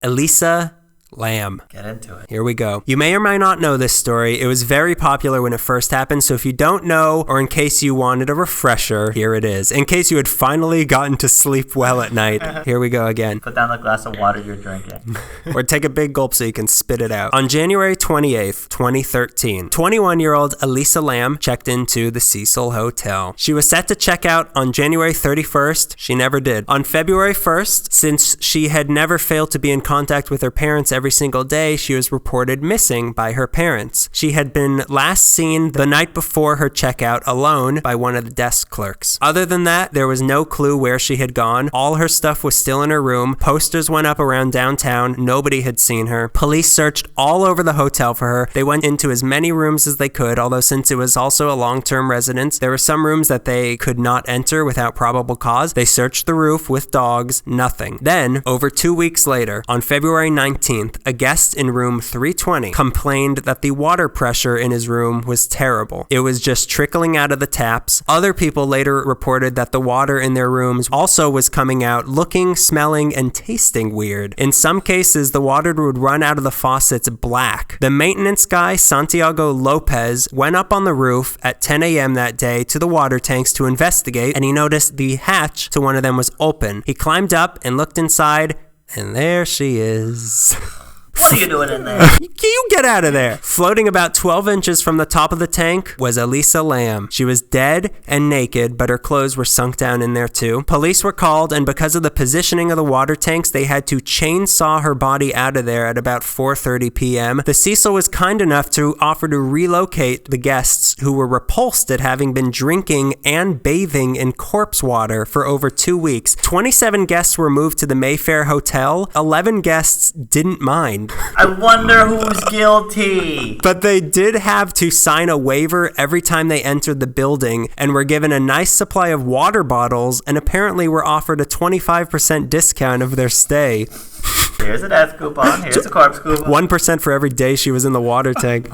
Elisa Lam. Get into it. Here we go. You may or may not know this story. It was very popular when it first happened, so if you don't know, or in case you wanted a refresher, here it is. In case you had finally gotten to sleep well at night, here we go again. Put down the glass of water you're drinking. Or take a big gulp so you can spit it out. On January 28th, 2013, 21-year-old Elisa Lam checked into the Cecil Hotel. She was set to check out on January 31st. She never did. On February 1st, since she had never failed to be in contact with her parents every single day, she was reported missing by her parents. She had been last seen the night before her checkout alone by one of the desk clerks. Other than that, there was no clue where she had gone. All her stuff was still in her room. Posters went up around downtown. Nobody had seen her. Police searched all over the hotel for her. They went into as many rooms as they could, although since it was also a long-term residence, there were some rooms that they could not enter without probable cause. They searched the roof with dogs. Nothing. Then, over 2 weeks later, on February 19th, a guest in room 320 complained that the water pressure in his room was terrible. It was just trickling out of the taps. Other people later reported that the water in their rooms also was coming out looking, smelling, and tasting weird. In some cases, the water would run out of the faucets black. The maintenance guy, Santiago Lopez, went up on the roof at 10 a.m. that day to the water tanks to investigate, and he noticed the hatch to one of them was open. He climbed up and looked inside, and there she is. What are you doing in there? You get out of there. Floating about 12 inches from the top of the tank was Elisa Lam. She was dead and naked, but her clothes were sunk down in there too. Police were called, and because of the positioning of the water tanks, they had to chainsaw her body out of there at about 4:30 p.m. The Cecil was kind enough to offer to relocate the guests who were repulsed at having been drinking and bathing in corpse water for over 2 weeks. 27 guests were moved to the Mayfair Hotel. 11 guests didn't mind. I wonder who's guilty. But they did have to sign a waiver every time they entered the building and were given a nice supply of water bottles and apparently were offered a 25% discount of their stay. Here's a death coupon. Here's a corpse coupon. 1% for every day she was in the water tank.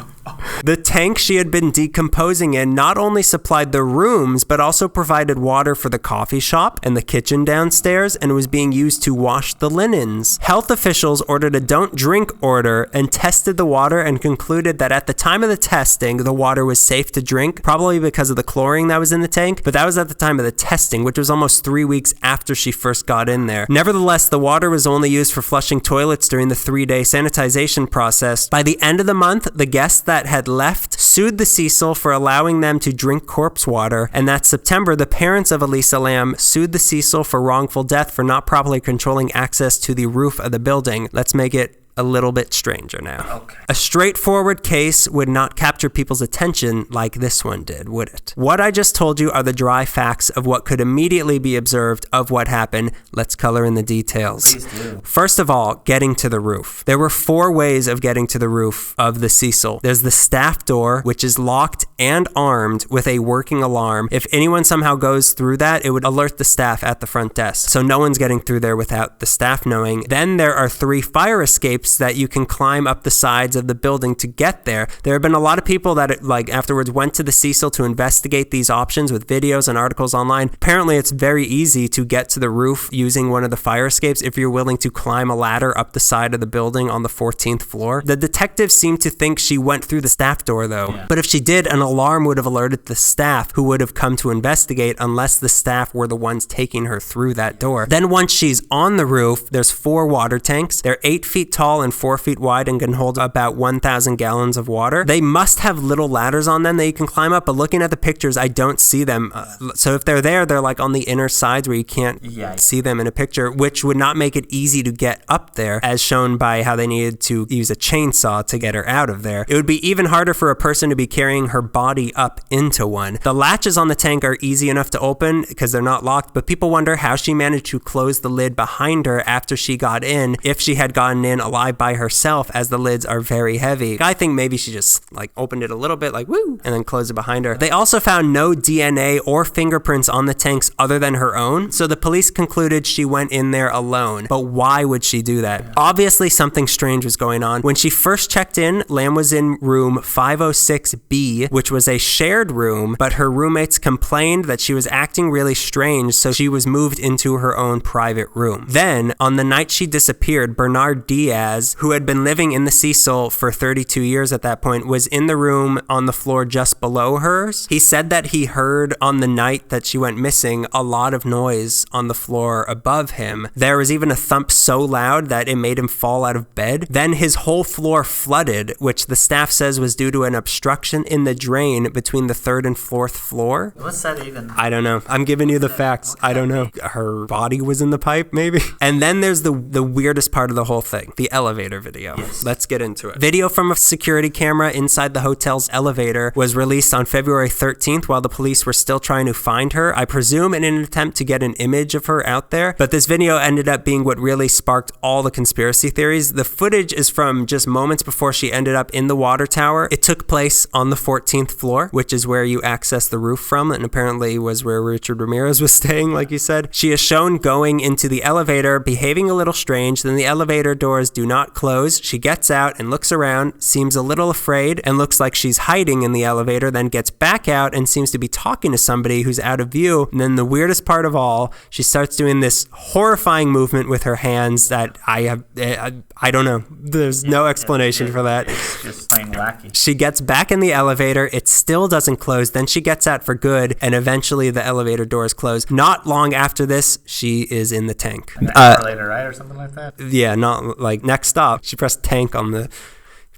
The tank she had been decomposing in not only supplied the rooms, but also provided water for the coffee shop and the kitchen downstairs, and was being used to wash the linens. Health officials ordered a don't drink order and tested the water and concluded that at the time of the testing, the water was safe to drink, probably because of the chlorine that was in the tank, but that was at the time of the testing, which was almost 3 weeks after she first got in there. Nevertheless, the water was only used for flushing toilets during the 3-day sanitization process. By the end of the month, the guests that had left sued the Cecil for allowing them to drink corpse water, and that September, the parents of Elisa Lam sued the Cecil for wrongful death for not properly controlling access to the roof of the building. Let's make it a little bit stranger now. Okay. A straightforward case would not capture people's attention like this one did, would it? What I just told you are the dry facts of what could immediately be observed of what happened. Let's color in the details. Please do. First of all, getting to the roof. There were 4 ways of getting to the roof of the Cecil. There's the staff door, which is locked and armed with a working alarm. If anyone somehow goes through that, it would alert the staff at the front desk. So no one's getting through there without the staff knowing. Then there are 3 fire escapes that you can climb up the sides of the building to get there. There have been a lot of people that afterwards went to the Cecil to investigate these options with videos and articles online. Apparently it's very easy to get to the roof using one of the fire escapes if you're willing to climb a ladder up the side of the building on the 14th floor. The detectives seem to think she went through the staff door though. Yeah. But if she did, an alarm would have alerted the staff who would have come to investigate unless the staff were the ones taking her through that door. Then once she's on the roof, there's 4 water tanks. They're 8 feet tall and 4 feet wide and can hold about 1,000 gallons of water. They must have little ladders on them that you can climb up, but looking at the pictures, I don't see them. So if they're there, they're like on the inner sides where you can't see them in a picture, which would not make it easy to get up there, as shown by how they needed to use a chainsaw to get her out of there. It would be even harder for a person to be carrying her body up into one. The latches on the tank are easy enough to open because they're not locked, but people wonder how she managed to close the lid behind her after she got in, if she had gotten in a lot alive by herself as the lids are very heavy. I think maybe she just like opened it a little bit like woo and then closed it behind her. They also found no DNA or fingerprints on the tanks other than her own, so the police concluded she went in there alone. But why would she do that? Obviously something strange was going on. When she first checked in, Lam was in room 506B, which was a shared room, but her roommates complained that she was acting really strange, so she was moved into her own private room. Then, on the night she disappeared, Bernard Diaz, who had been living in the Cecil for 32 years at that point, was in the room on the floor just below hers. He said that he heard on the night that she went missing a lot of noise on the floor above him. There was even a thump so loud that it made him fall out of bed. Then his whole floor flooded, which the staff says was due to an obstruction in the drain between the 3rd and 4th floor. What's that even? I don't know. I'm giving you the facts. I don't know. Her body was in the pipe, maybe? And then there's the weirdest part of the whole thing, the elevator video. Yes. Let's get into it. Video from a security camera inside the hotel's elevator was released on February 13th while the police were still trying to find her, I presume in an attempt to get an image of her out there. But this video ended up being what really sparked all the conspiracy theories. The footage is from just moments before she ended up in the water tower. It took place on the 14th floor, which is where you access the roof from, and apparently was where Richard Ramirez was staying, like you said. She is shown going into the elevator, behaving a little strange, then the elevator doors do not close. She gets out and looks around, seems a little afraid, and looks like she's hiding in the elevator, then gets back out and seems to be talking to somebody who's out of view. And then the weirdest part of all, she starts doing this horrifying movement with her hands that I don't know. There's no explanation for that. It's just plain wacky. She gets back in the elevator. It still doesn't close. Then she gets out for good, and eventually the elevator doors close. Not long after this, she is in the tank. An hour later, right? Or something like that? Yeah, not like next stop. She pressed tank on the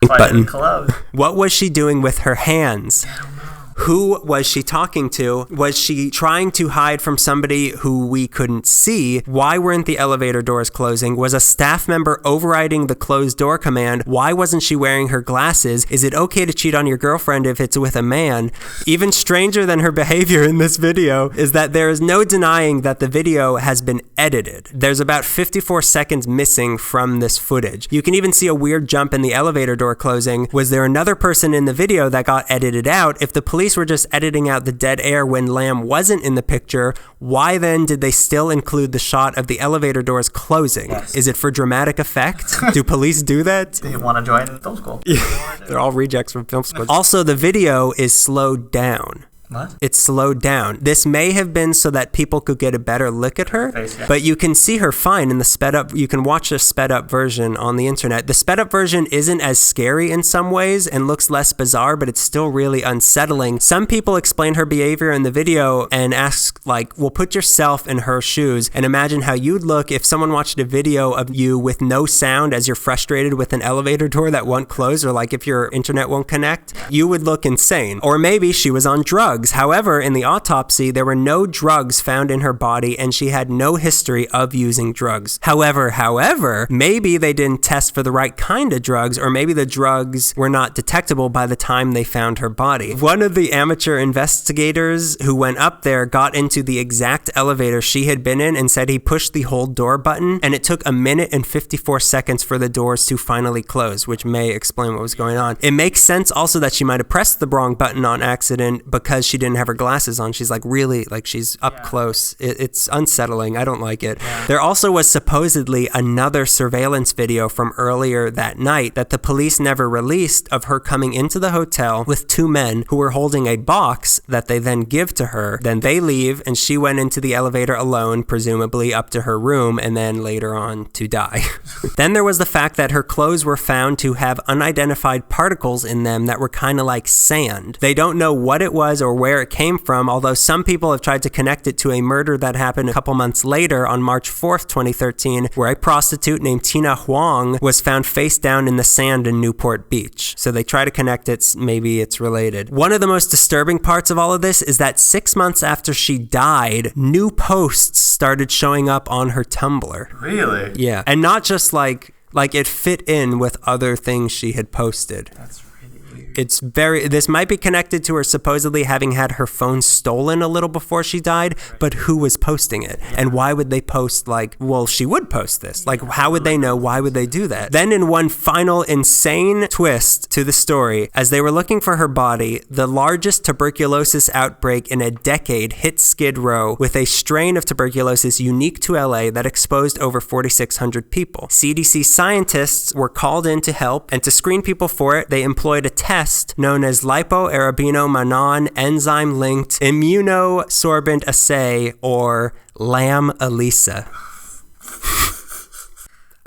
button. Close. What was she doing with her hands? Who was she talking to? Was she trying to hide from somebody who we couldn't see? Why weren't the elevator doors closing? Was a staff member overriding the closed door command? Why wasn't she wearing her glasses? Is it okay to cheat on your girlfriend if it's with a man? Even stranger than her behavior in this video is that there is no denying that the video has been edited. There's about 54 seconds missing from this footage. You can even see a weird jump in the elevator door closing. Was there another person in the video that got edited out? If the police were just editing out the dead air when Lam wasn't in the picture, why then did they still include the shot of the elevator doors closing? Yes. Is it for dramatic effect? Do police do that? They want to join film school. They're all rejects from film school. Also, the video is slowed down. What? It's slowed down. This may have been so that people could get a better look at her, but you can see her fine in the sped up. You can watch the sped up version on the internet. The sped up version isn't as scary in some ways and looks less bizarre, but it's still really unsettling. Some people explain her behavior in the video and ask, like, well, put yourself in her shoes and imagine how you'd look if someone watched a video of you with no sound as you're frustrated with an elevator door that won't close, or like if your internet won't connect. You would look insane. Or maybe she was on drugs. However, in the autopsy, there were no drugs found in her body and she had no history of using drugs. However, maybe they didn't test for the right kind of drugs, or maybe the drugs were not detectable by the time they found her body. One of the amateur investigators who went up there got into the exact elevator she had been in and said he pushed the hold door button and it took 1 minute and 54 seconds for the doors to finally close, which may explain what was going on. It makes sense also that she might have pressed the wrong button on accident because she didn't have her glasses on. She's like really, like she's up close. It's unsettling. I don't like it. Yeah. There also was supposedly another surveillance video from earlier that night that the police never released of her coming into the hotel with 2 men who were holding a box that they then give to her. Then they leave and she went into the elevator alone, presumably up to her room, and then later on to die. Then there was the fact that her clothes were found to have unidentified particles in them that were kind of like sand. They don't know what it was or where it came from, although some people have tried to connect it to a murder that happened a couple months later on March 4th, 2013, where a prostitute named Tina Huang was found face down in the sand in Newport Beach. So they try to connect it, maybe it's related. One of the most disturbing parts of all of this is that 6 months after she died, new posts started showing up on her Tumblr. Really? Yeah. And not just like it fit in with other things she had posted. That's really weird. This might be connected to her supposedly having had her phone stolen a little before she died, but who was posting it? And why would they post she would post this. Like, how would they know? Why would they do that? Then in one final insane twist to the story, as they were looking for her body, the largest tuberculosis outbreak in a decade hit Skid Row with a strain of tuberculosis unique to LA that exposed over 4,600 people. CDC scientists were called in to help, and to screen people for it, they employed a test known as lipoarabinomannan enzyme-linked immunosorbent assay, or Lam Elisa.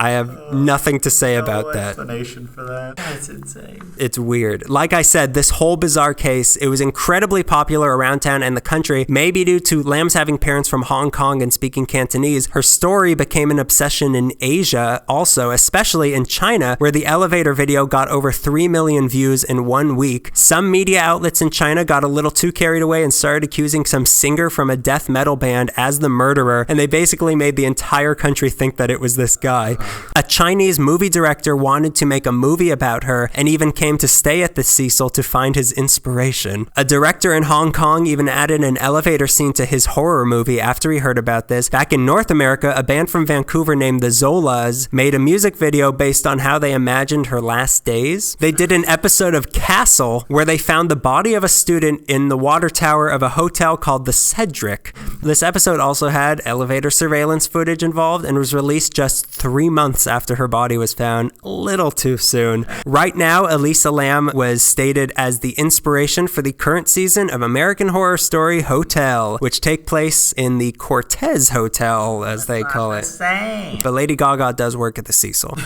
I have nothing to say about that. No explanation for that. That's insane. It's weird. Like I said, this whole bizarre case, it was incredibly popular around town and the country, maybe due to Lam's having parents from Hong Kong and speaking Cantonese. Her story became an obsession in Asia also, especially in China, where the elevator video got over 3 million views in 1 week. Some media outlets in China got a little too carried away and started accusing some singer from a death metal band as the murderer, and they basically made the entire country think that it was this guy. A Chinese movie director wanted to make a movie about her and even came to stay at the Cecil to find his inspiration. A director in Hong Kong even added an elevator scene to his horror movie after he heard about this. Back in North America, a band from Vancouver named the Zolas made a music video based on how they imagined her last days. They did an episode of Castle where they found the body of a student in the water tower of a hotel called the Cedric. This episode also had elevator surveillance footage involved and was released just 3 months after her body was found. A little too soon. Right now, Elisa Lam was stated as the inspiration for the current season of American Horror Story Hotel, which take place in the Cortez Hotel, as they call it. Insane. But Lady Gaga does work at the Cecil.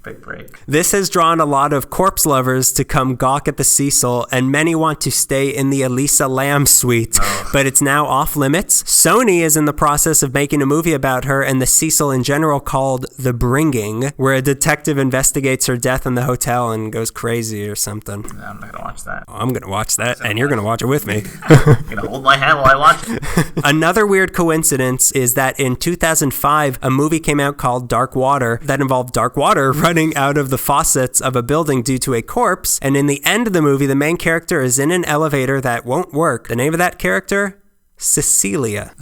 Big break. This has drawn a lot of corpse lovers to come gawk at the Cecil, and many want to stay in the Elisa Lam suite, but it's now off limits. Sony is in the process of making a movie about her and the Cecil in general called The Bringing, where a detective investigates her death in the hotel and goes crazy or something. No, I'm not gonna watch that. I'm gonna watch that, and you're gonna watch it with me. You're gonna hold my hand while I watch it. Another weird coincidence is that in 2005, a movie came out called Dark Water that involved dark water running out of the faucets of a building due to a corpse, and in the end of the movie, the main character is in an elevator that won't work. The name of that character? Cecilia.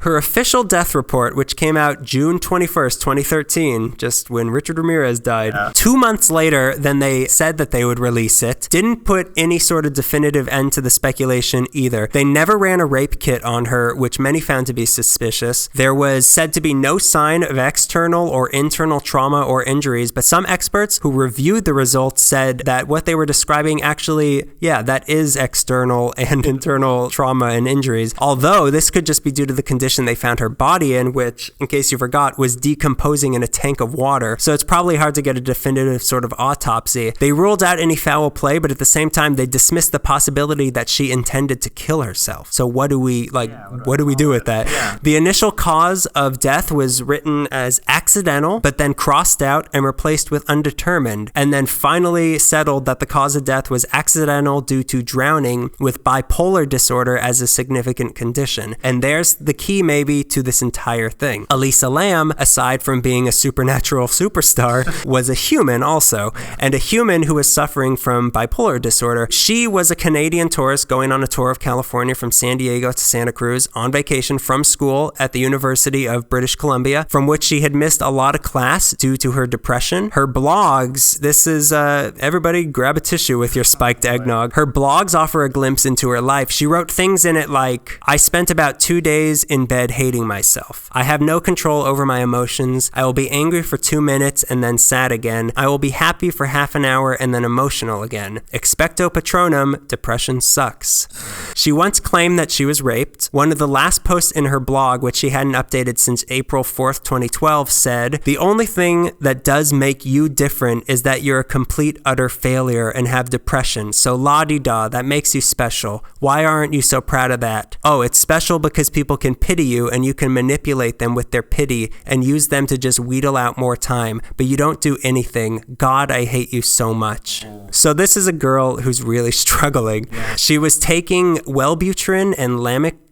Her official death report, which came out June 21st, 2013, just when Richard Ramirez died, 2 months later than they said that they would release it, didn't put any sort of definitive end to the speculation either. They never ran a rape kit on her, which many found to be suspicious. There was said to be no sign of external or internal trauma or injuries, but some experts who reviewed the results said that what they were describing actually, that is external and internal trauma and injuries. Although this could just be due to the condition they found her body in, which, in case you forgot, was decomposing in a tank of water. So it's probably hard to get a definitive sort of autopsy. They ruled out any foul play, but at the same time, they dismissed the possibility that she intended to kill herself. So what do we do with that? Yeah. The initial cause of death was written as accidental, but then crossed out and replaced with undetermined, and then finally settled that the cause of death was accidental due to drowning with bipolar disorder as a significant condition. And there's the key maybe to this entire thing. Elisa Lam, aside from being a supernatural superstar, was a human also, and a human who was suffering from bipolar disorder. She was a Canadian tourist going on a tour of California from San Diego to Santa Cruz on vacation from school at the University of British Columbia, from which she had missed a lot of class due to her depression. Her blogs, this is, everybody grab a tissue with your spiked eggnog. Her blogs offer a glimpse into her life. She wrote things in it like, I spent about 2 days in bed hating myself. I have no control over my emotions. I will be angry for 2 minutes and then sad again. I will be happy for half an hour and then emotional again. Expecto patronum, depression sucks. She once claimed that she was raped. One of the last posts in her blog, which she hadn't updated since April 4th, 2012, said, the only thing that does make you different is that you're a complete utter failure and have depression. So la-di-da, that makes you special. Why aren't you so proud of that? Oh, it's special because people can pity you and you can manipulate them with their pity and use them to just wheedle out more time, but you don't do anything. God, I hate you so much. So this is a girl who's really struggling. She was taking Wellbutrin and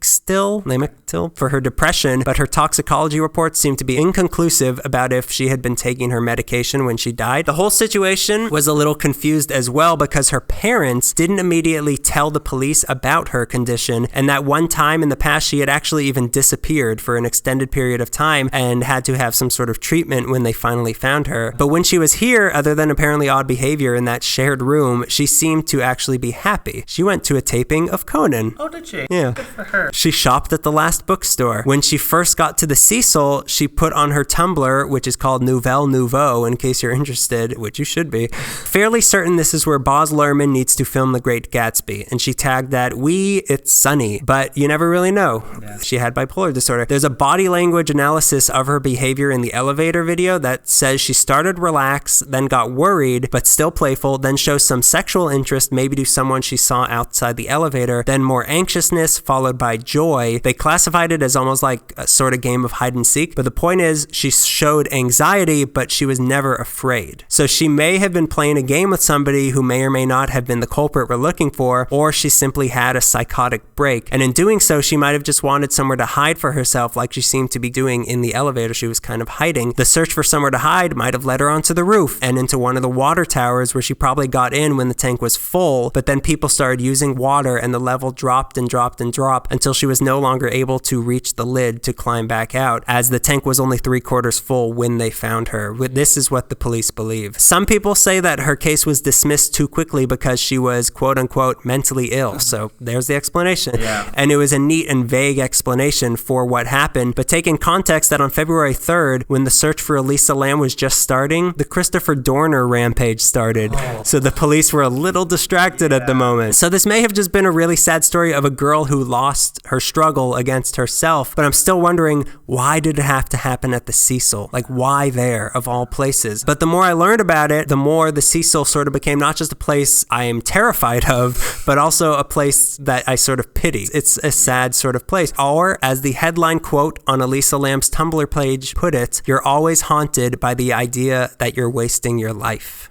Lamictal for her depression, but her toxicology reports seemed to be inconclusive about if she had been taking her medication when she died. The whole situation was a little confused as well because her parents didn't immediately tell the police about her condition, and that one time in the past she had actually even disappeared for an extended period of time and had to have some sort of treatment when they finally found her. But when she was here, other than apparently odd behavior in that shared room, she seemed to actually be happy. She went to a taping of Conan. Oh, did she? Yeah. Good for her. She shopped at the last bookstore. When she first got to the Cecil, she put on her Tumblr, which is called Nouvelle Nouveau, in case you're interested, which you should be, fairly certain this is where Baz Luhrmann needs to film The Great Gatsby. And she tagged that, it's sunny, but you never really know. Yeah. She had bipolar disorder. There's a body language analysis of her behavior in the elevator video that says she started relaxed, then got worried, but still playful, then shows some sexual interest, maybe to someone she saw outside the elevator, then more anxiousness, followed by joy. They classified it as almost like a sort of game of hide and seek, but the point is she showed anxiety, but she was never afraid. So she may have been playing a game with somebody who may or may not have been the culprit we're looking for, or she simply had a psychotic break. And in doing so, she might have just wanted somewhere to hide for herself like she seemed to be doing in the elevator. She was kind of hiding. The search for somewhere to hide might have led her onto the roof and into one of the water towers where she probably got in when the tank was full, but then people started using water and the level dropped and dropped and dropped until she was no longer able to reach the lid to climb back out, as the tank was only 3/4 full when they found her. This is what the police believe. Some people say that her case was dismissed too quickly because she was quote unquote mentally ill. So there's the explanation. Yeah. And it was a neat and vague explanation for what happened, but take in context that on February 3rd, when the search for Elisa Lam was just starting, the Christopher Dorner rampage started. Oh. So the police were a little distracted at the moment. So this may have just been a really sad story of a girl who lost her struggle against herself, but I'm still wondering, why did it have to happen at the Cecil? Like, why there, of all places? But the more I learned about it, the more the Cecil sort of became not just a place I am terrified of, but also a place that I sort of pity. It's a sad sort of place. Or, as the headline quote on Elisa Lam's Tumblr page put it, you're always haunted by the idea that you're wasting your life.